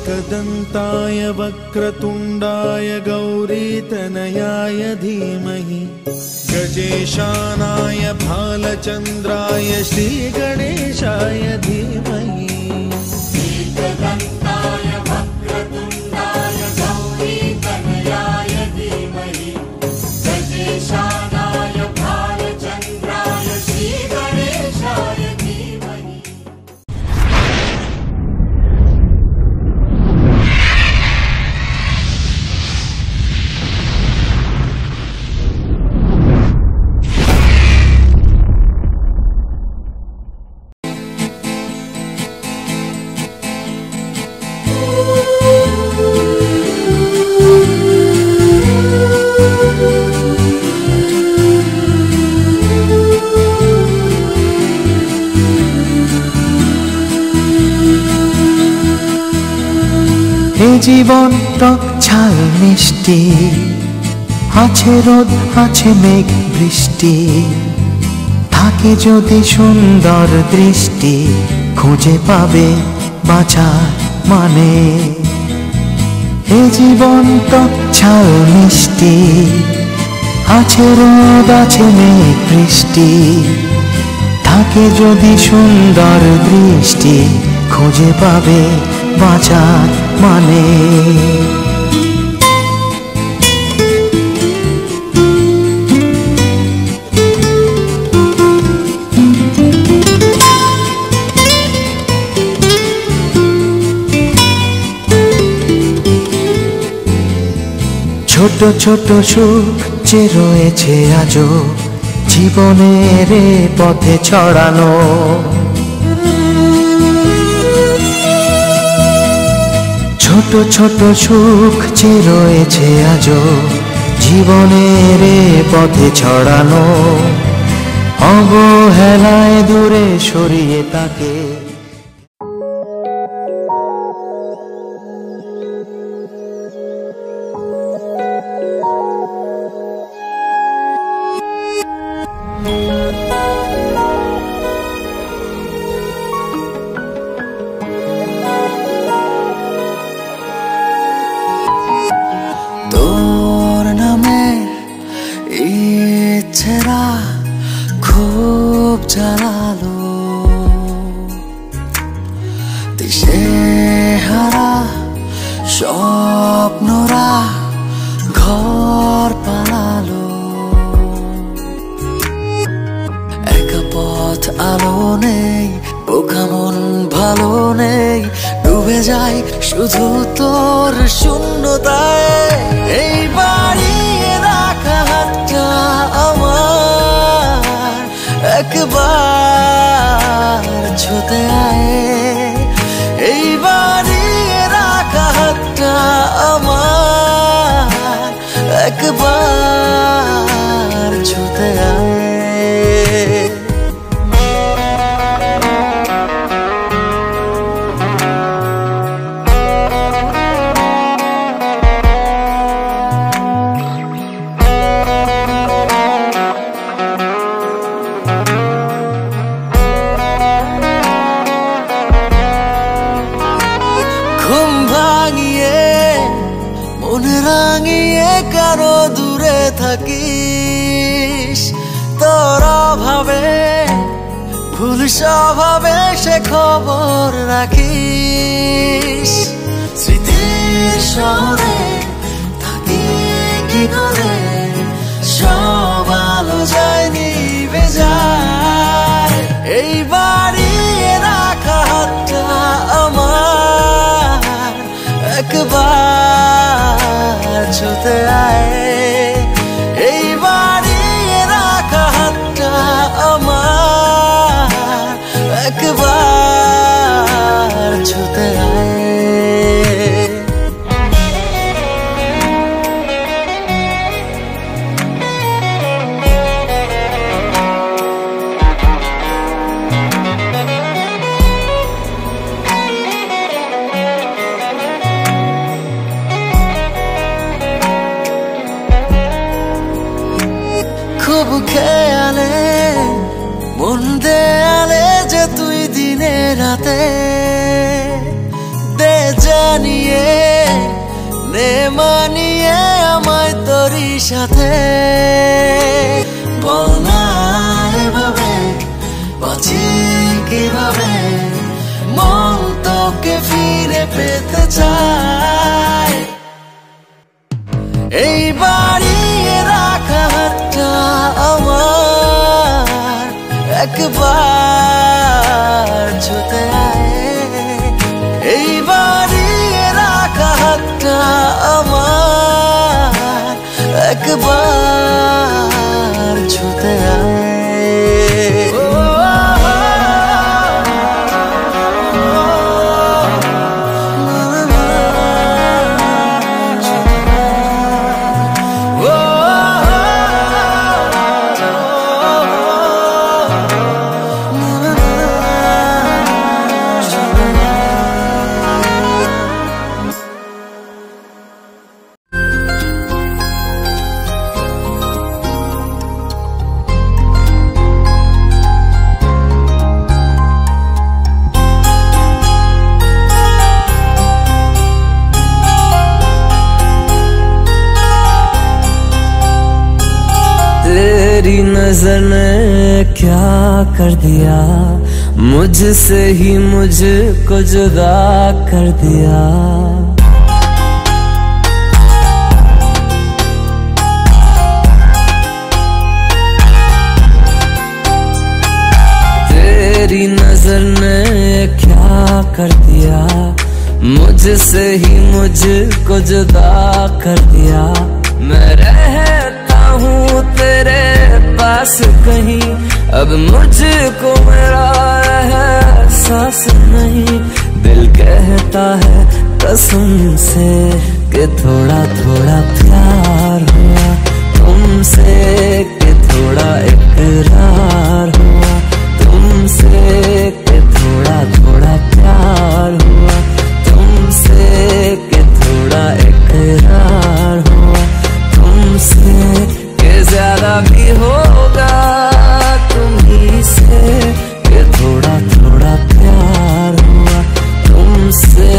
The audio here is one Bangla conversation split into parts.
एकदन्ताय वक्रतुण्डाय गौरीतनयाय धीमहि गजेशानाय भालचन्द्राय श्रीगणेशाय धीमहि एकदन्ताय वक्रतुण्डाय गौरीतनयाय धीमहि गजेशानाय भालचन्द्राय श्रीगणेशाय धीमहि। জীবন টক ঝাল মিষ্টি, আছে রোদ আছে মেঘ বৃষ্টি, থাকে যদি সুন্দর দৃষ্টি, খুঁজে পাবে বাঁচার মানে। এ জীবন টক ঝাল মিষ্টি, আছে রোদ আছে মেঘ বৃষ্টি, থাকে যদি সুন্দর দৃষ্টি, খুঁজে পাবে বাঁচার মানে। ছোট ছোট সুখ যে রয়েছে আজও জীবনের পথে ছড়ানো, ছোট ছোট সুখ যে রয়েছে আজও জীবনের পথে ছড়ানো, অবহেলায় দূরে সরিয়ে তাকে। তোর নামের ইচ্ছেরা খুব জ্বালালো, দিশেহারা স্বপ্নরা ঘর পালালো, একা পথ আলো নেই, বোকা মন ভালো নেই, ডুবে যাই শুধু তোর শূন্যতায়। এই বাড়িয়ে রাখা হাতটা আমার একবার ছুতে আয়, এই বাড়িয়ে রাখা হাতটা আমার একবার ছুতে আয়। ঘুম ভাঙিয়ে মন রাঙিয়ে কারো দূরে থাকিস, তোর অভাবে ভুল স্বভাবে সে খবর রাখিস। স্মৃতির শহরে থাকি কি করে, সব আলো যায় নিভে যায়, এই বাড়িয়ে রাখা হাতটা আমার একবার ছুতে আয়, এই বাড়িয়ে রাখা হাতটা আমার একবার ছুতে আয়। খুব খেয়ালে মন দেয়ালে যে তুই দিনে রাতে দে যে জানিয়ে নে মানিয়ে আমায় তোরই সাথে বল না এভাবে বাঁচি কিভাবে মন তোকে ফিরে পেতে চায় এই বাড়িয়ে রাখা হাতটা আমার একবার ছুতে আয় এই বাড়িয়ে রাখা হাতটা আমার একবার ছুতে আয় तेरी नजर ने क्या कर दिया मुझसे ही मुझको जुदा कर दिया तेरी नजर ने क्या कर दिया मुझसे ही मुझको जुदा कर दिया मैं रहता हूँ तेरे पास कहीं अब मुझको मेरा एहसास नहीं दिल कहता है कसम से कि थोड़ा थोड़ा प्यार हुआ तुमसे कि थोड़ा इकरार हुआ तुमसे कि थोड़ा थोड़ा प्यार हुआ तुमसे कि थोड़ा इकरार हुआ तुमसे कि ज्यादा भी होगा तुम्ही से कि थोड़ा थोड़ा प्यार हुआ तुमसे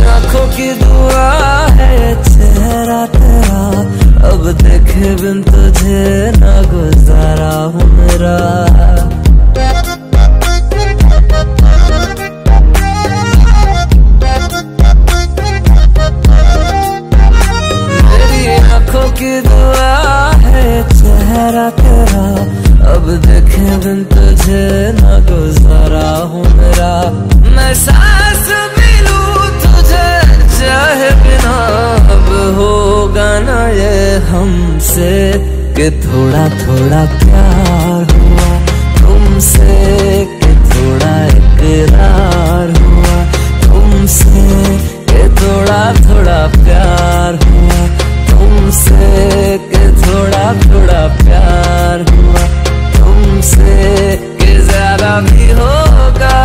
आँखों की दुआ है चेहरा तेरा अब देखे बिन तुझे ना गुजारा हूँ मेरा मेरी आँखों की दुआ है चेहरा तेरा अब देखे बिन तुझे ना गुजारा हूँ मेरा मैं सांस चाहे बिना अब होगा ना ये हमसे कि थोड़ा थोड़ा प्यार हुआ तुमसे कि थोड़ा इकरार हुआ तुमसे कि थोड़ा थोड़ा प्यार हुआ तुमसे कि थोड़ा थोड़ा प्यार हुआ तुमसे कि ज्यादा भी होगा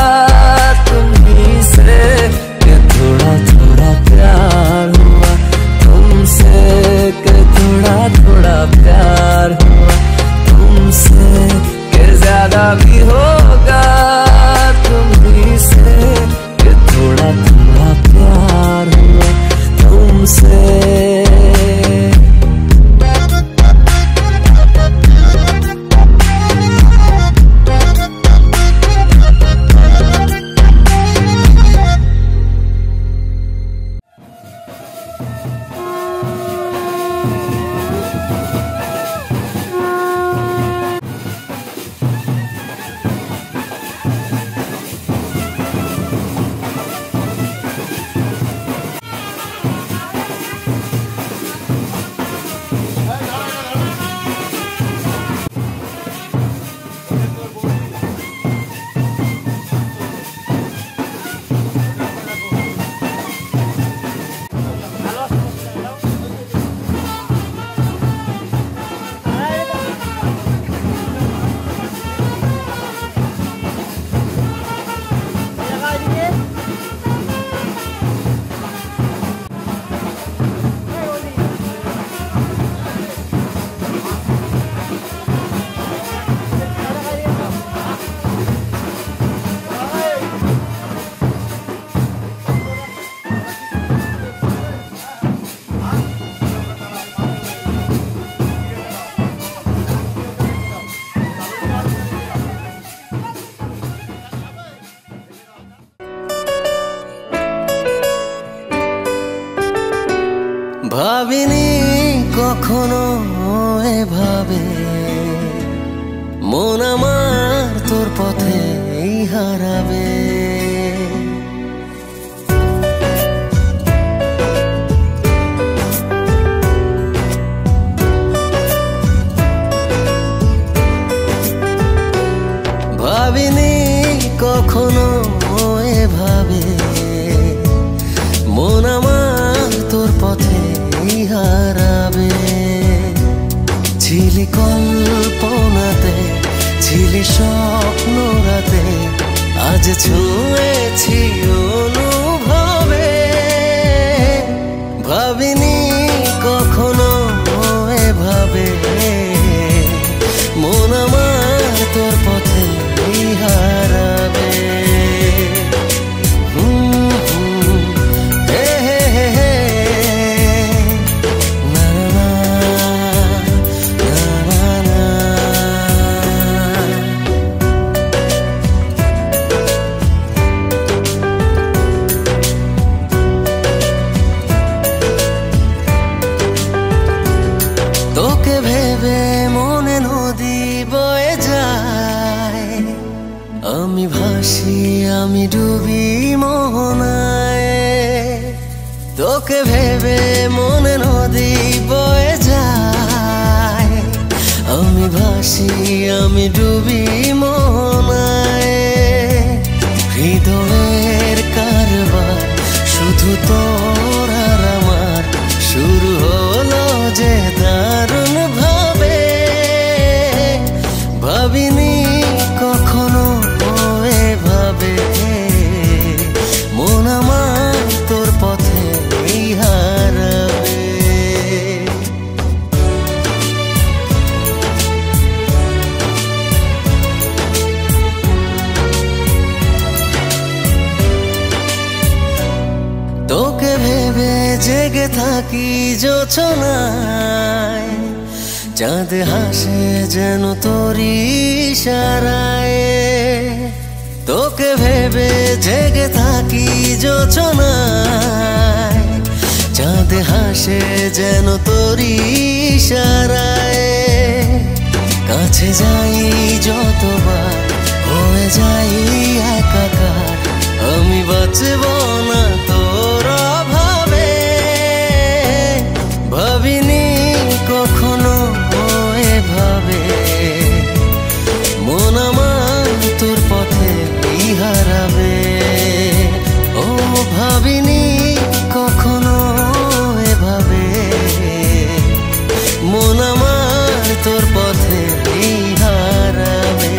तुम्ही से थोड़ा थोड़ा प्यार हुआ तुमसे कि थोड़ा थोड़ा प्यार हुआ तुमसे कि ज्यादा भी हो ভাবিনি কখনো এভাবে মন আমার তোর পথে হারাবে। ভাবিনি কখনো এভাবে মন আমার তোর পথে হারাবে। ছিলি কল্পনাতে, ছিলি স্বপ্ন রাতে, আজ ছুঁয়েছি অনুভবে। ভাবিনি কখনো এভাবে মন আমার তোর পথে হারাবে। তোকে ভেবে মনে নদী বয়ে যায়, আমি ভাসি আমি ডুবি মোহনায়। তোকে ভেবে মনে নদী বয়ে যায়, আমি ভাসি আমি ডুবি মোহনায়। হৃদয়ের কারবার শুধু তোর আর আমার, শুরু হলো যে দারুণ ভাবে। ভাবিনি কখনো এভাবে মন আমার তোর পথে হারাবে। তোকে ভেবে জেগে থাকি জোছনায়, চাঁদ হাসে যেন তোরই ইশারায়। তোকে ভেবে জেগে থাকি জোছনায়, চাঁদ হাসে যেন তোরই ইশারায়। কাছে যাই যতবার হয়ে যাই একাকার, আমি বাঁচব না তোর অভাবে। ভাবিনি কখনো এভাবে মন আমার তোর পথে হারাবে। ও ভাবিনি কখনো এভাবে মন আমার তোর পথে হারাবে।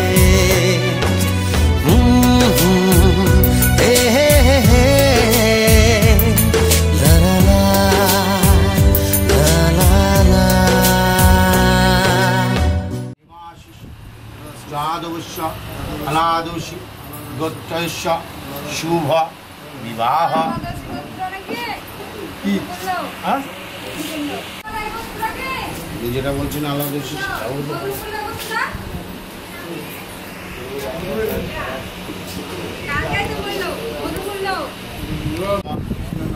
अनादुषि गोत्रस्य शुभ विवाह যেটা বলছেন আলাদুষি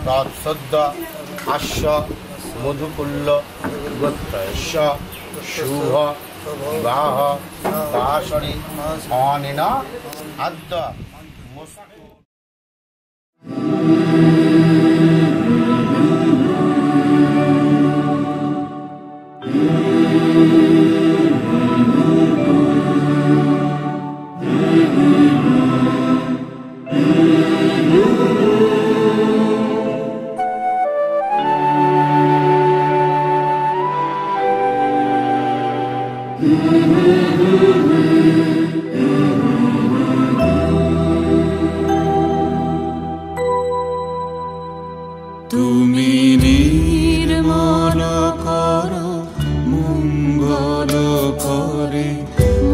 তৎসদ্য হাস্য মধুকুল্ল গোত্রস্য শুভ বিবাহ দাসরি অনিনা আদ্য মস্তু। তুমি নির্মল কর মঙ্গল করে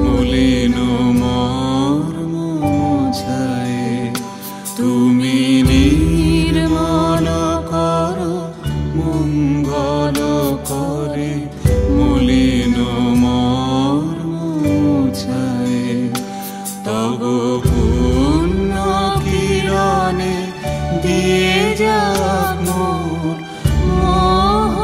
মলিন মর্ম মুছায়। তুমি নির্মল কর মঙ্গল করে মলিন মর্ম মুছায়। তব পুণ্য কিরণে দিয়ে যাক মোর মোহ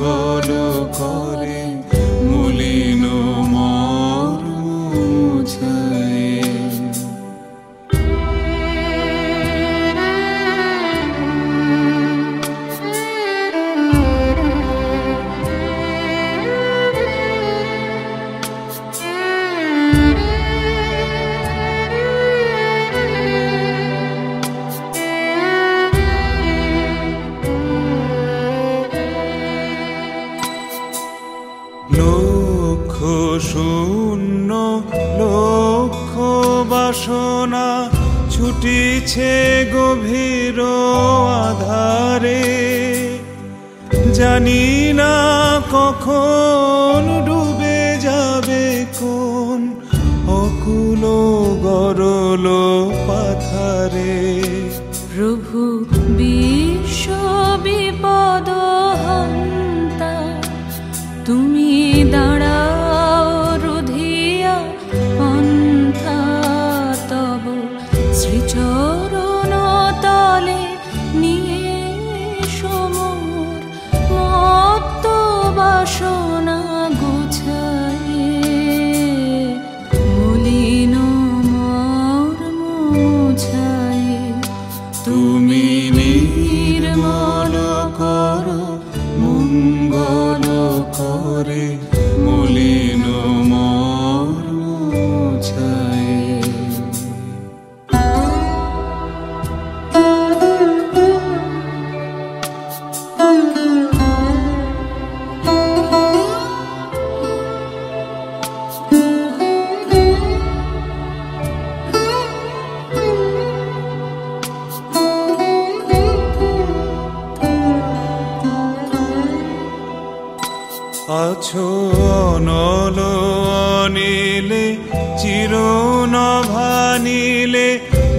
মঙ্গল করে মলিন মর্ম মুছায়ে। লক্ষ শূন্য লক্ষ বাসনা ছুটিছে গভীর আধারে, জানি না কখন ডুবে যাবে কোন অকুল গরল পাথারে। প্রভু বিশ্ব বিপদ হন্তা, তুমি দাঁড়াও রুধিয়া পন্থা, তব শ্রীচরণ তলে নিয়ে সমর মত্ত বাসনা গুছায়ে, মলিন মর্ম মুছায়ে। তুমি নির্মল করো মঙ্গল করে মলিন মর্ম মুছায়ে। আছো অনল অনিলে চিরনভানিলে,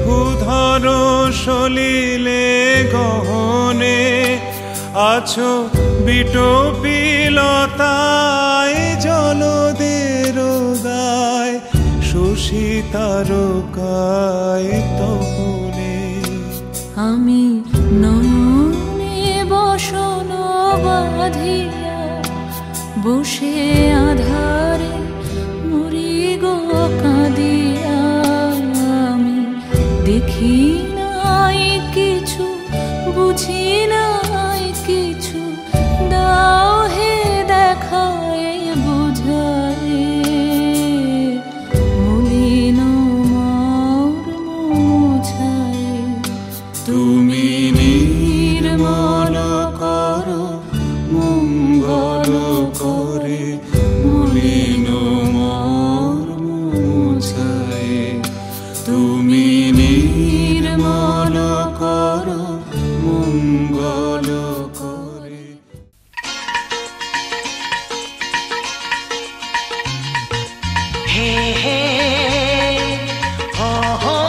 ভূধর সলিলে গহনে, আছো বিটপিলতায় জলদের গায়, শশী তারকায় তপনে। আমি নয়নে বসন বাঁধিয়া বসে আধারে মরি গো কাঁদিয়া, আমি দেখি নাই কিছু বুঝি নাই কিছু, দাও হে দেখায় বুঝায়ে, মলিন মর্ম মুছায়ে। তুমি নির্মল করো মঙ্গল করে মলিন মর্ম মুছায়ে। তুমি নির্মল করো মঙ্গল করে। হে হে হো হো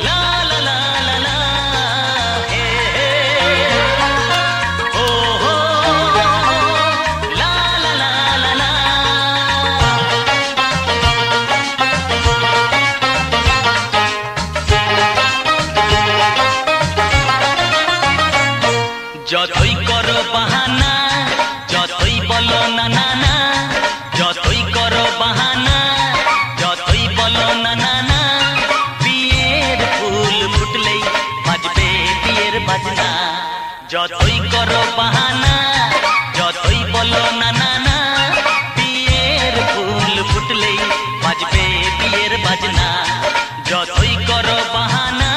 লা লা লা লা লা, হে হে হো হো লা লা লা লা লা। যতই করো বাহানা, যতই বলো না না না, যতই করো বাহানা, যতই বলো না না না, বিয়ের ফুল ফুটলেই বাজবে বিয়ের বাজনা। যতই করো বাহানা, যতই বলো না না না, বিয়ের ফুল ফুটলেই বাজবে বিয়ের বাজনা। যতই করো বাহানা।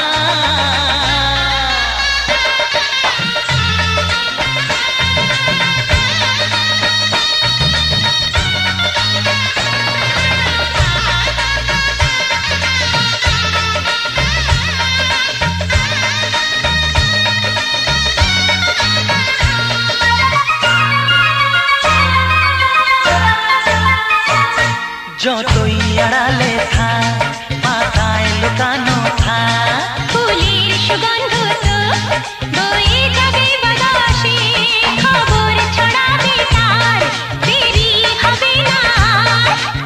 যতই আড়ালে থা পাতায় লুকানো থা, ফুলের সুগন্ধ তো বয়ে যাবে বাতাসে, খবর ছড়াবে তার দেরি হবে না।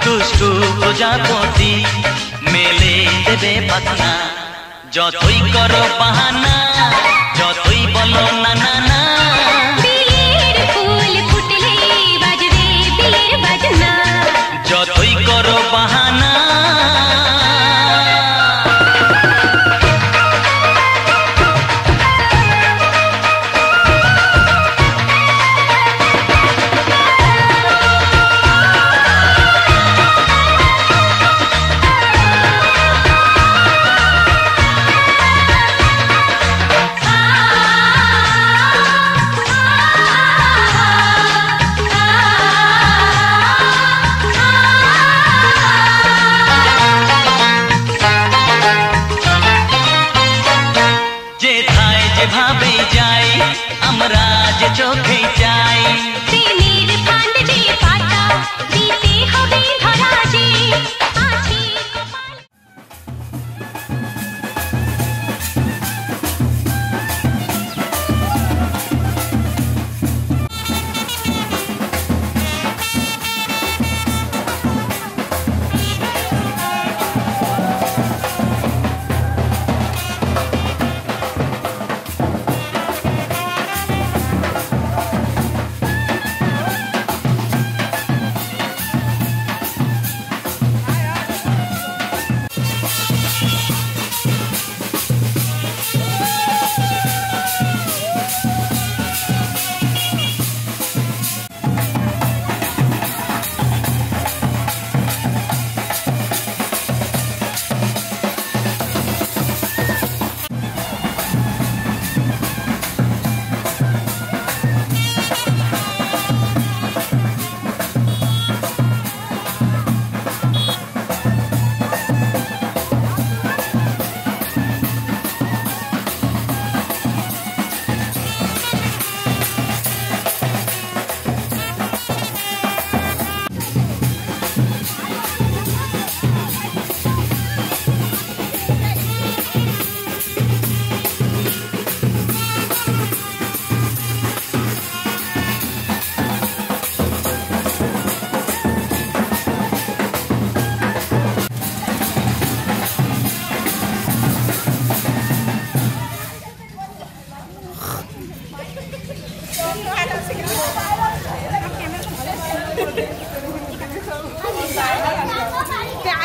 দুষ্টু প্রজাপতি মেলে দেবে পাখনা। যতই করো বাহানা, যতই বলো না না না, বিয়ের যে চোখেই চাই প্রেমের ফান্ড যে পাতা দিতে হবে ধরা যে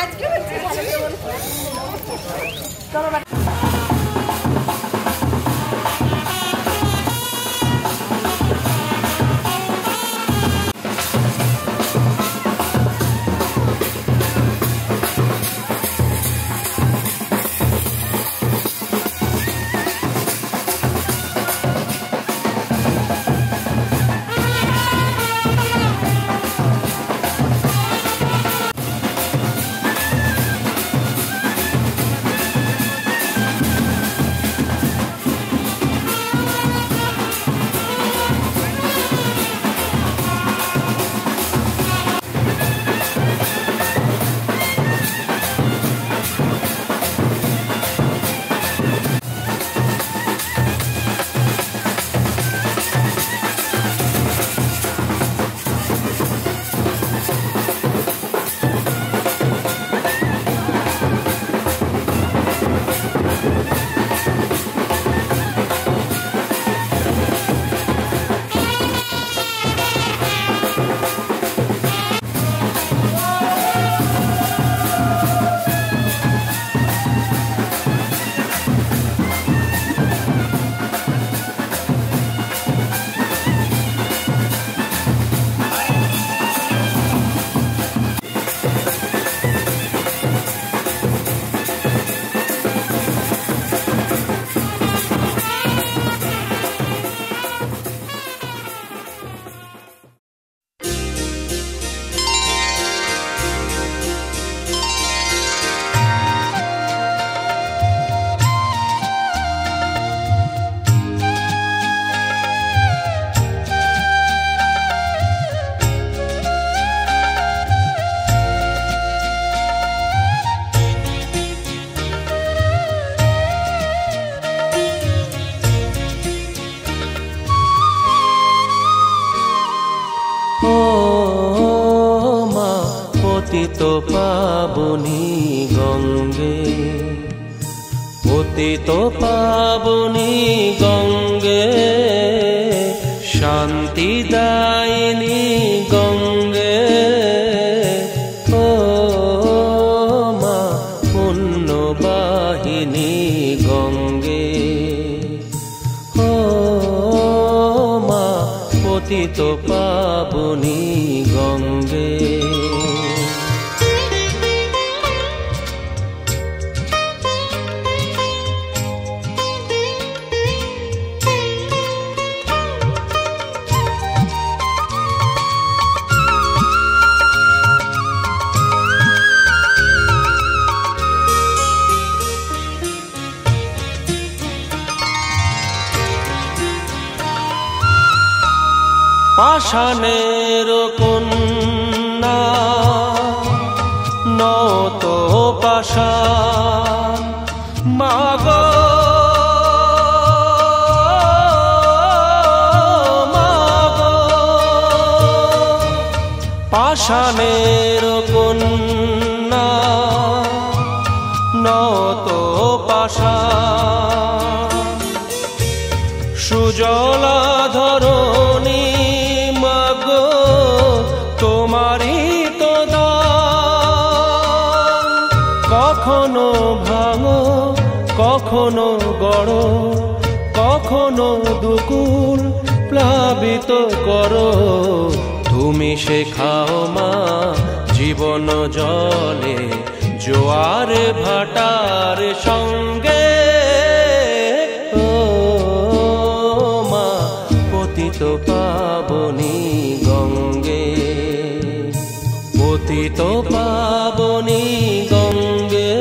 আছে কপাল। পতিত পাবনী গঙ্গে, পতিত পাবনী গঙ্গে, শান্তিদায়িনী গঙ্গে, ও মা পুণ্যবাহিনী গঙ্গে, ও মা পতিত পাবনী গঙ্গে। পাষাণের কন্যা নত পাষাণ মাগো পাষাণের কন্যা নত পাষাণ সুজলা ধরণী মাগো তোমারই তো দান কখনো ভাঙো কখনো গড় কখনো দুকুল প্লাবিত করো তুমি শেখাও মা জীবন জলে জোয়ার ভাটার সঙ্গে ও মা পতিত পাবনী গঙ্গে পতিত পাবনী গঙ্গে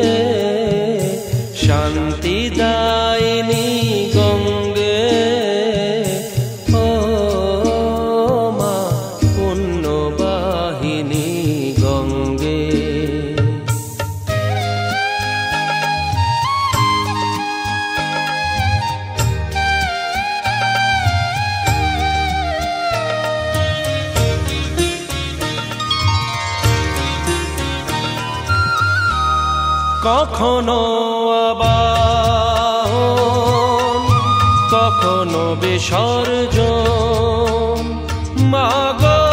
শান্তি দায়িনী গঙ্গে ও মা পুণ্যবাহিনী গঙ্গে কখনো আবাহন কখনো বিসর্জন মাগো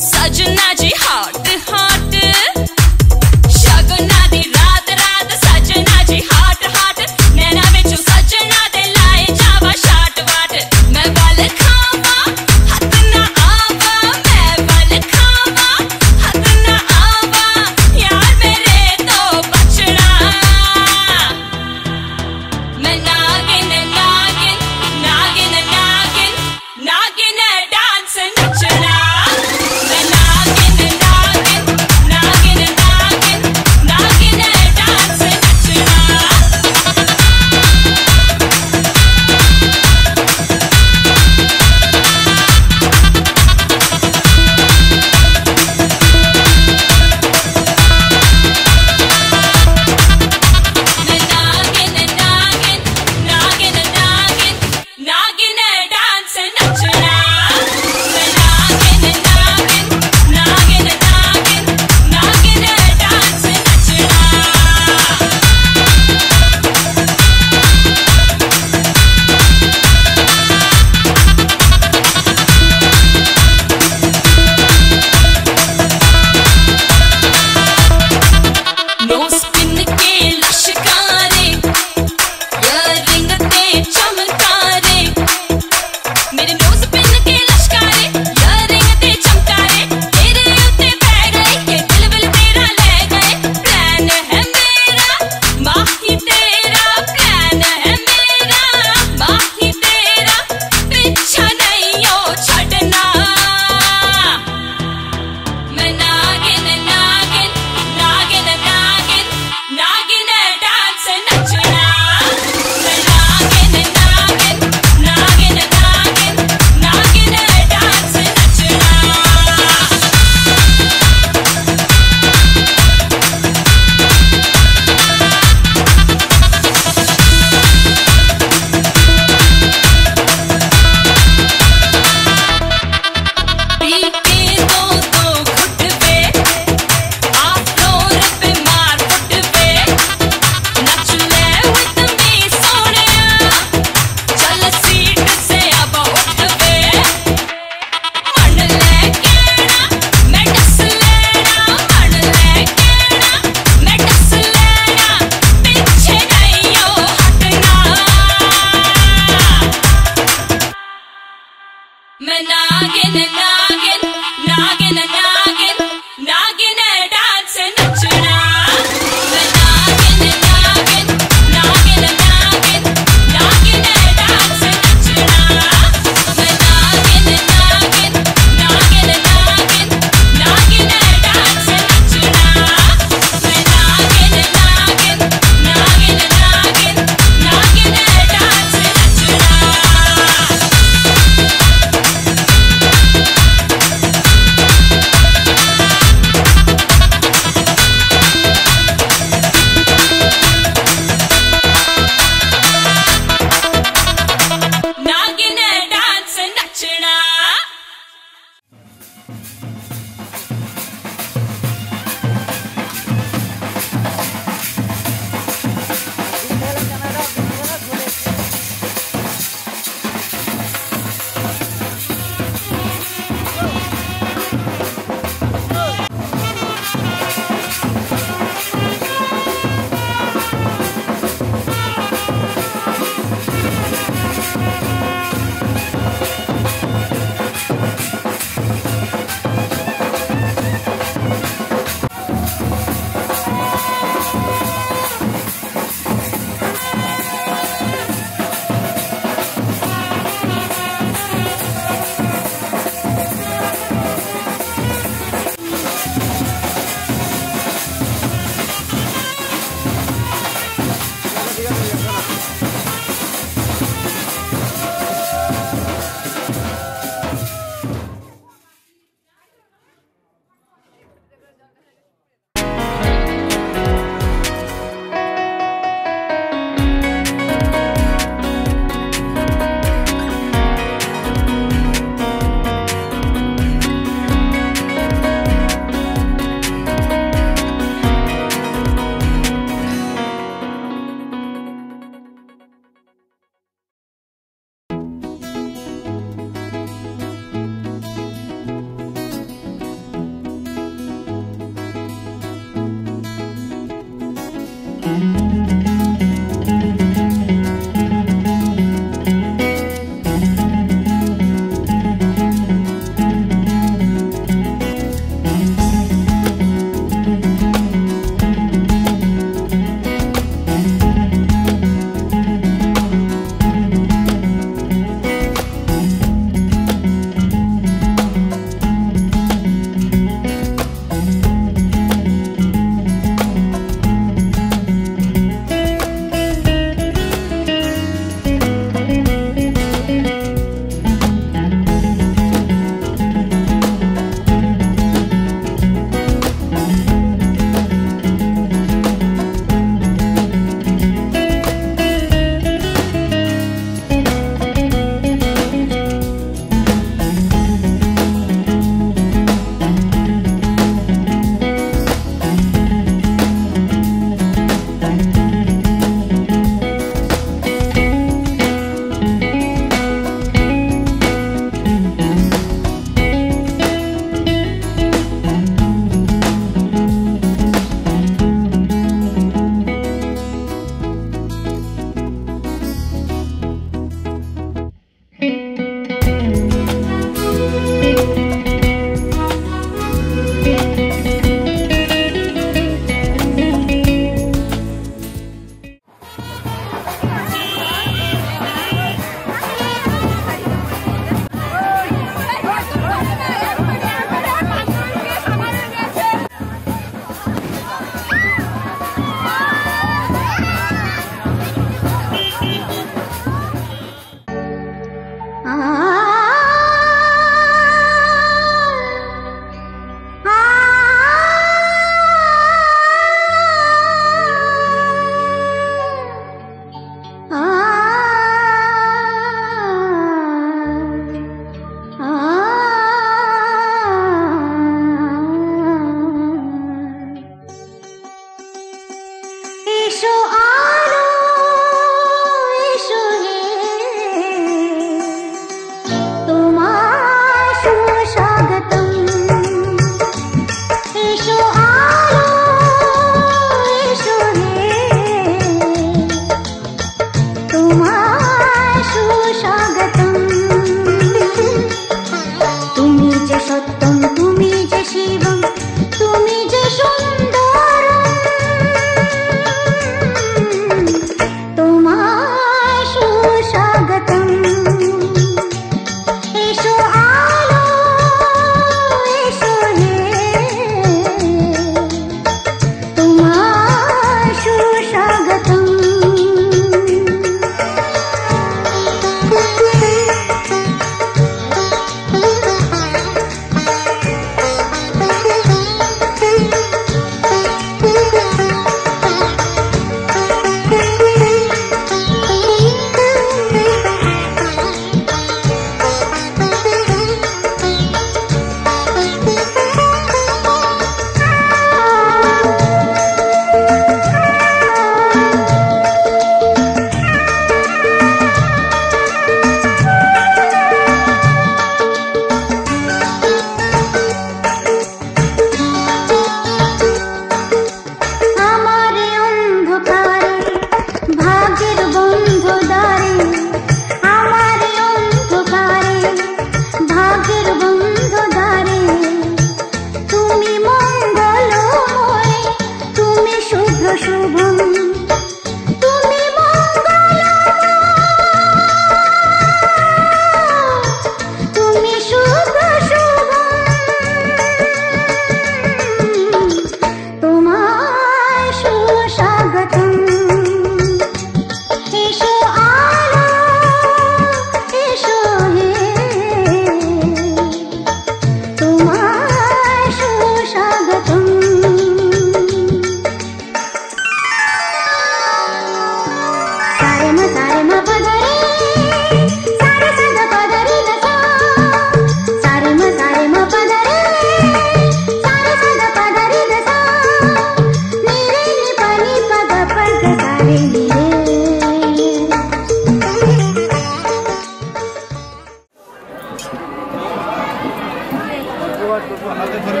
হাতে ধরে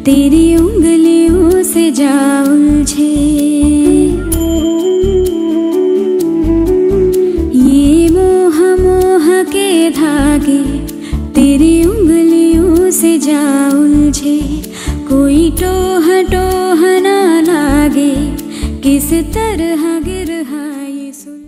तेरी उंगलियों से जा उलझे, ये मोह मोह के धागे तेरी उंगलियों से जा उलझे। कोई टोह टोह ना लागे, किस तरह गिर ये सुल।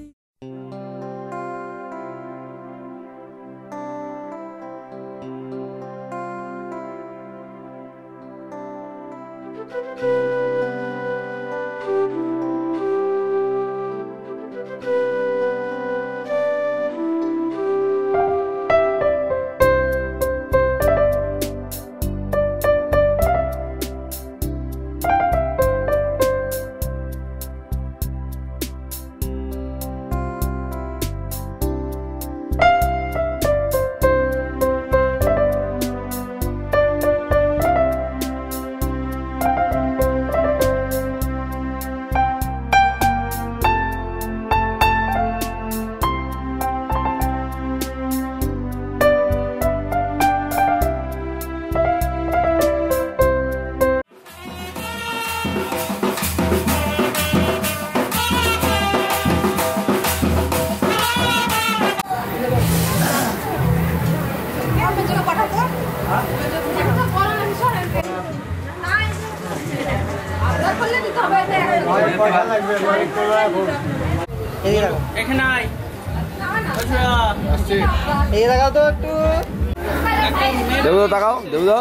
দেবুদা তাকাও, দেবুদা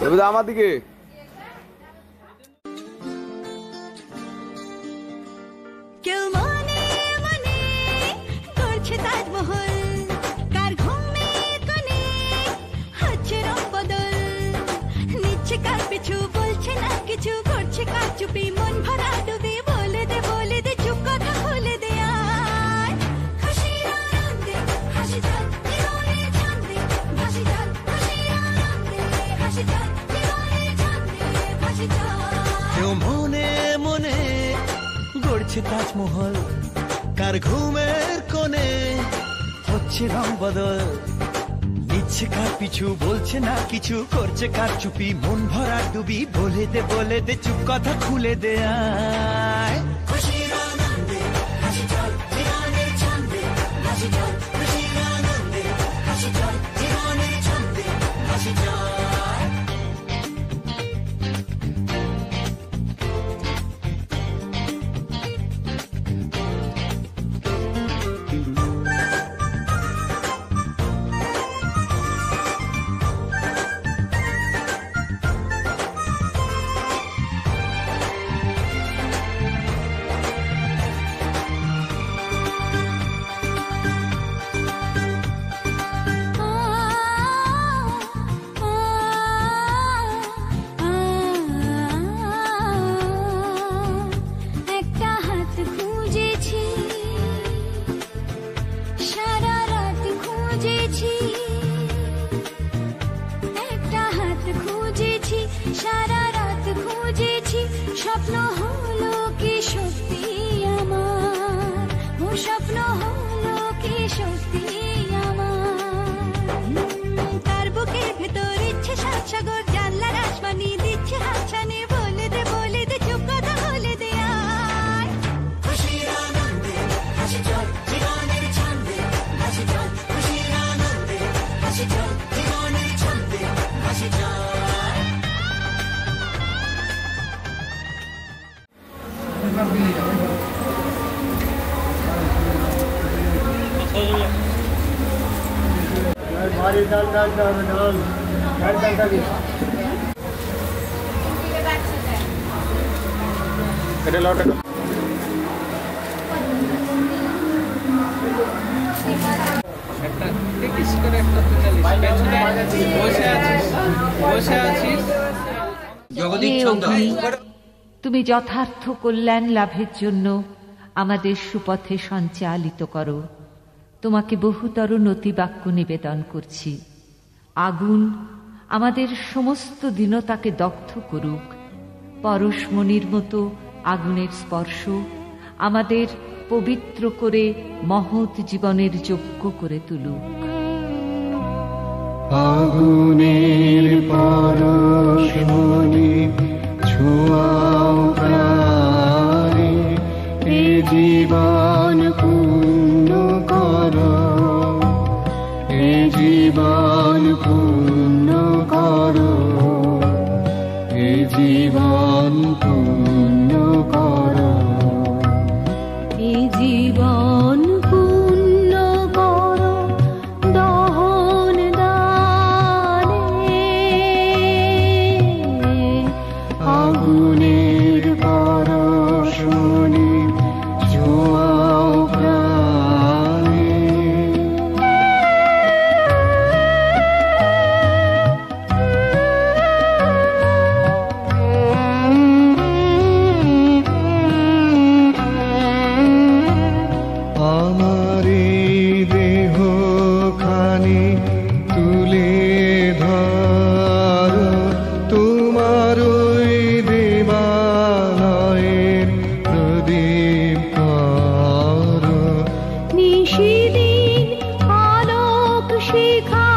দেবুদা আমার দিকে। কেউ মনে মনে করছে তাজমহল, কার ঘুমে কোণে হচ্ছে রং বদল, নিচ্ছে কার পিছু বলছে না কিছু, করছে কার চুপি মন ভরা ডুবে। বলে দে চুপ কথা খুলে দে আয়, খুশির আনন্দে হাসি চল জীবনে ছন্দে ভাসি চল, খুশির আনন্দে হাসি চল জীবনে ছন্দে ভাসি চল। কেউ মনে মনে গড়ছে তাজমহল, কার ঘুমের কোণে হচ্ছে রং বদল, নিচ্ছে কার পিছু বলছে না কিছু, করছে কার চুপি মন ভরা ডুবি। বলে দে চুপ কথা খুলে দে আয়, খুশির আনন্দে হাসি চল জীবনের ছন্দে ভাসি চল, খুশির আনন্দে হাসি চল জীবনের ছন্দে ভাসি চল। স্বপ্ন হলো কি সত্যি আমার, ও স্বপ্ন হলো কি সত্যি আমার। তার বুকের ভেতর ইচ্ছে সাত সাগর, জানলার আসমানি দিচ্ছে হাতছানি। বলে দে চুপ কথা বলে দে আয়, খুশির আনন্দে হাসি চল জীবনের ছন্দে ভাসি চল, খুশির আনন্দে হাসি চল জীবনের ছন্দে ভাসি চল। এটা লট তুমি যথার্থ কল্যাণ লাভের জন্য আমাদের সুপথে সঞ্চালিত করো। তোমাকে বহুতর নতিবাক্য নিবেদন করছি। আগুন আমাদের সমস্ত দীনতাকে দগ্ধ করুক। পরশমণির মতো আগুনের স্পর্শ আমাদের পবিত্র করে মহৎ জীবনের যোগ্য করে তুলুক। আগুনের পরশমণি ছোঁয়াও প্রাণে, এ জীবন পূর্ণ করো, এ জীবন পূর্ণ করো, এ জীবন পূর্ণ করো, এ জীবন পূর্ণ করো দহন দানে। আগুনের পরশমণি ছোঁয়াও প্রাণে। আমার এই দেহখানি তুলে ধরো, তোমার ওই দেবালয়ের প্রদীপ করো। নিশিদিন আলোক শিখা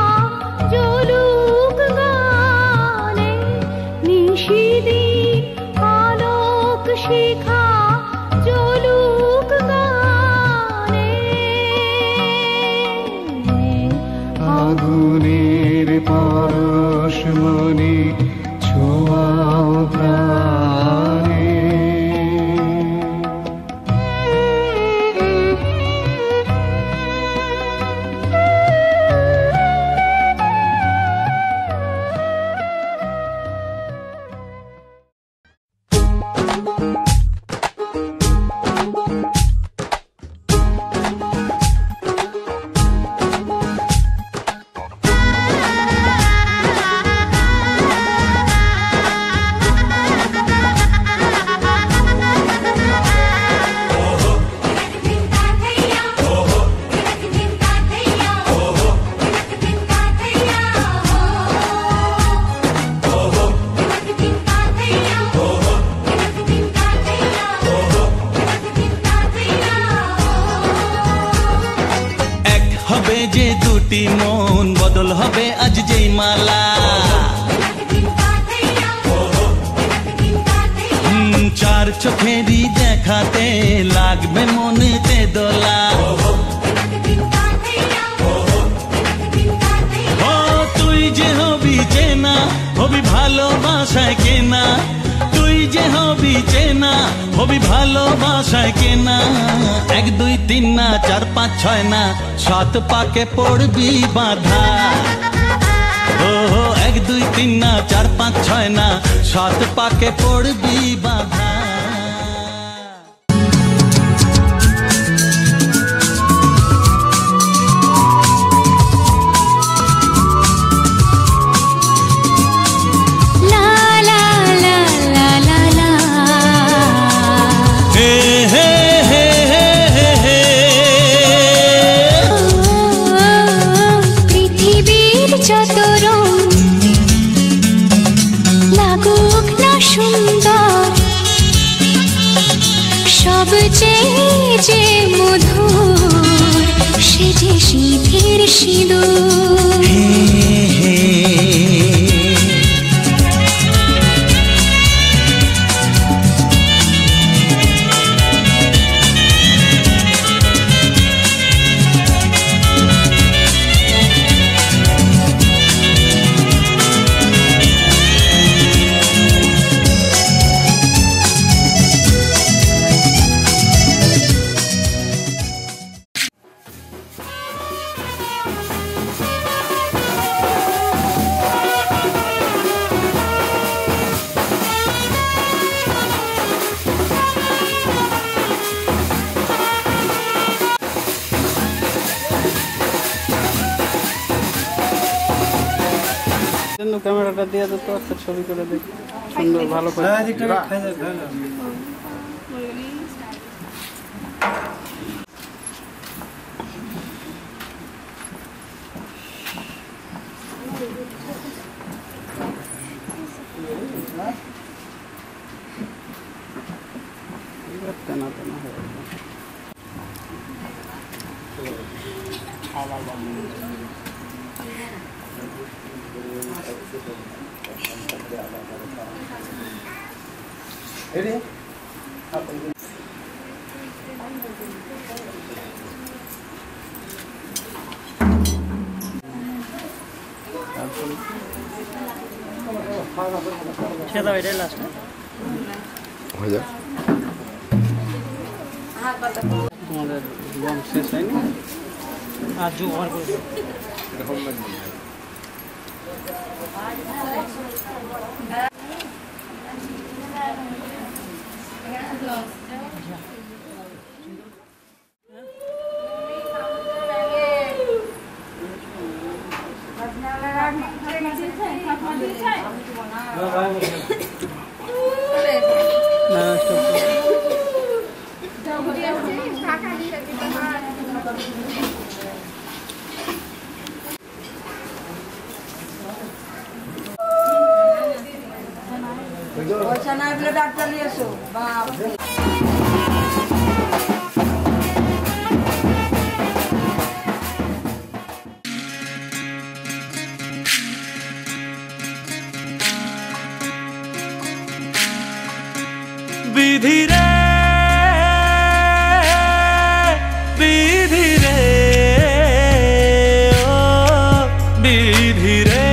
জ্বলুক গানে, নিশিদিন আলোক শিখা জ্বলুক গানে। আগুনের পরশমণি ছোঁয়াও প্রাণে। হবে যে দুটি মন, বদল হবে আজ যেই মালা। চার চোখেরই দেখাতে লাগবে মনেতে দোলা। ও তুই যে হবি চেনা, হবি ভালোবাসায় কেনা, তুই যে হবি চেনা, হবি ভালোবাসায় কেনা। 1 2 3 না 4 5 6 না 7 পাকে পড়বি বাধা। ও 1 2 3 না 4 5 6 না 7 পাকে পড়বি বাধা। পৃথিবীর যত রং লাগুক না সুন্দর, সবচেয়ে যে মধুর সে যে সিঁথির সিঁদুর। কিন্তু ক্যামেরাটা দিয়ে তো একটা ছবি করে দেখ সুন্দর ভালো করে তেনা তেনা হয়ে সেটা এটাই লাস্ট হয়ে যাক তোমাদের গম শেষ হয়নি আর জোগাড় করে ডাক্তার নিয়ে এসো বাপ বিধি রে বিধি রে ও বিধি রে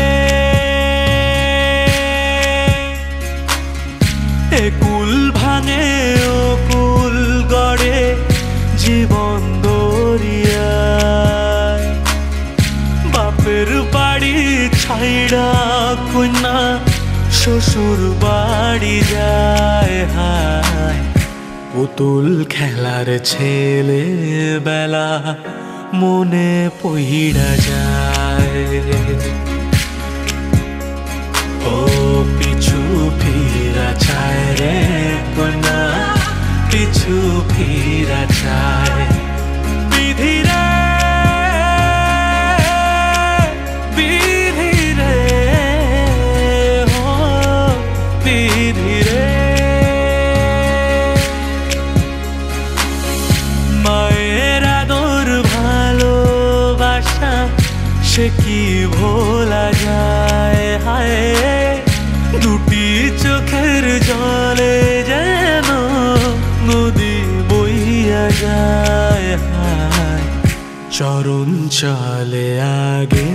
একুল ভাঙে ও কুল গড়ে জীবন দরিয়ায় বাপের বাড়ি ছাইড়া কন্যা শ্বশুর বাড়ি যায় হায় পুতুল খেলার ছেলে বেলা মনে পইড়া যায় ও পিছু ফিরা চায় রে কন্যা পিছু ফিরা চায় বিধি রে সে কি ভোলা যায় হায় দুটি চোখের জলে যেন নদী বইয়া যায় হায় চরণ চলে আগে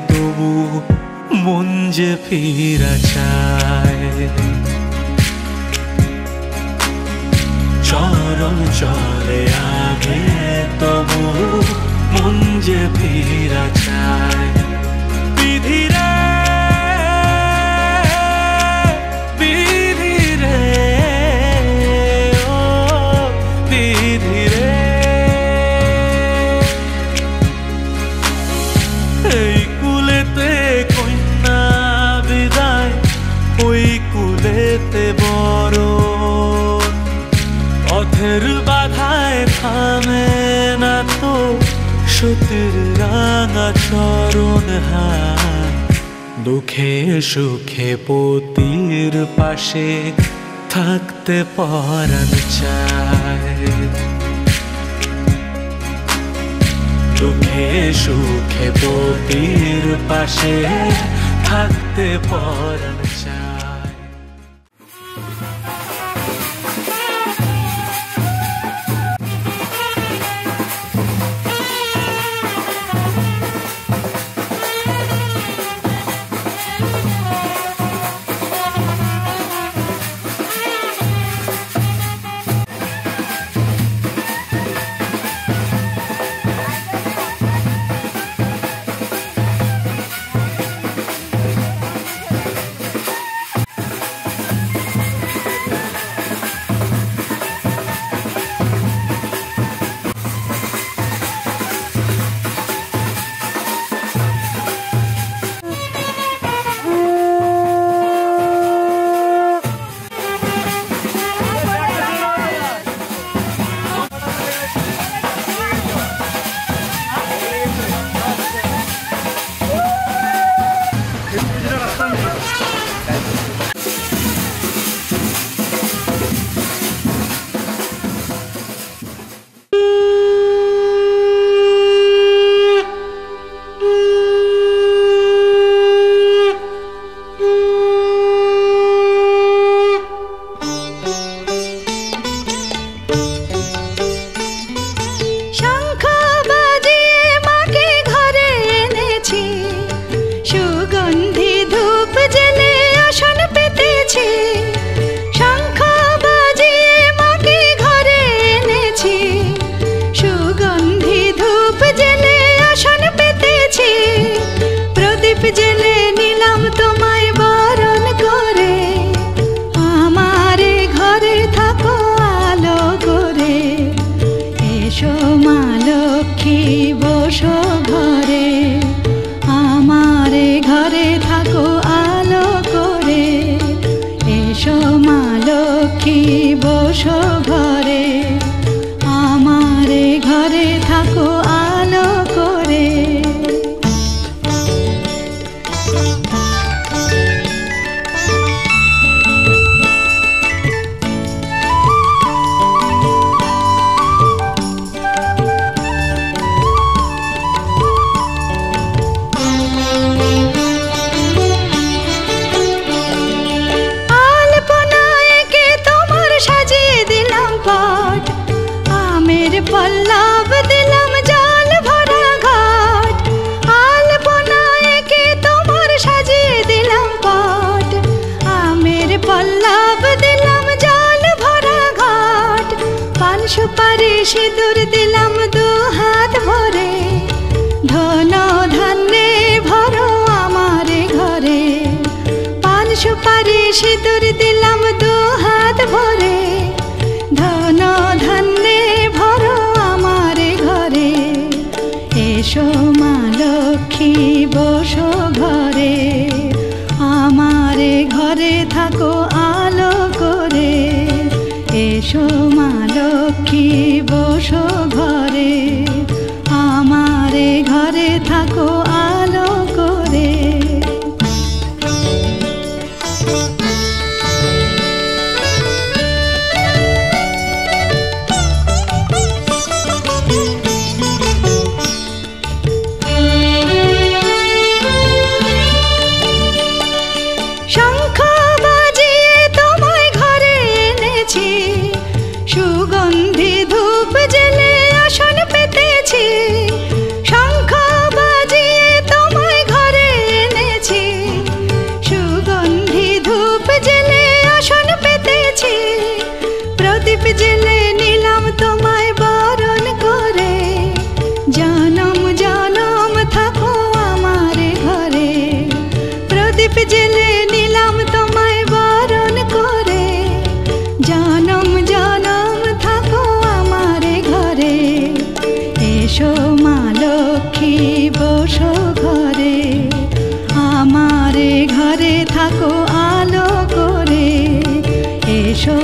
তবু মন যে ফিরা চায় চরণ চলে আগে তবু মন যে ফিরা চায় বিধি রে বিধি রে ও বিধি রে এই কুলেতে কন্যা বিদায় ওই কুলেতে বড় পথের বাধায় থামে না তো সতীর রাঙা চরণ হায় দুঃখে সুখে পতির পাশে থাকতে পরাণ চায় দুঃখে সুখে পতির পাশে থাকতে পরাণ চায় ধন ধান্যে ভরো আমারে ঘরে, পান সুপারি সিঁদুর দিলাম দু হাত ভরে। ধন ধান্যে ভরো আমারে ঘরে, এসো মা লক্ষ্মী বসো ঘরে, আমারে ঘরে থাকো আলো করে। এসো মা লক্ষ্মী বসো ঘরে, আমারে ঘরে থাকো আলো করে। শঙ্খ বাজিয়ে তোমায় ঘরে এনেছি, সুগন্ধি ধূপ জেলে আসন পেতেছি। শঙ্খ বাজিয়ে তোমায় ঘরে এনেছি, সুগন্ধি ধূপ জেলে আসন পেতেছি। প্রদীপ জেলে নিলাম তোমায় বরণ করে, জনম জনম থাকো আমারে ঘরে। প্রদীপ জেলে নিলাম তোমায় বরণ করে, জনম জনম থাকো আমারে ঘরে। এসো মা লক্ষ্মী বসো ঘরে, আমারে ঘরে থাকো আলো করে। এসো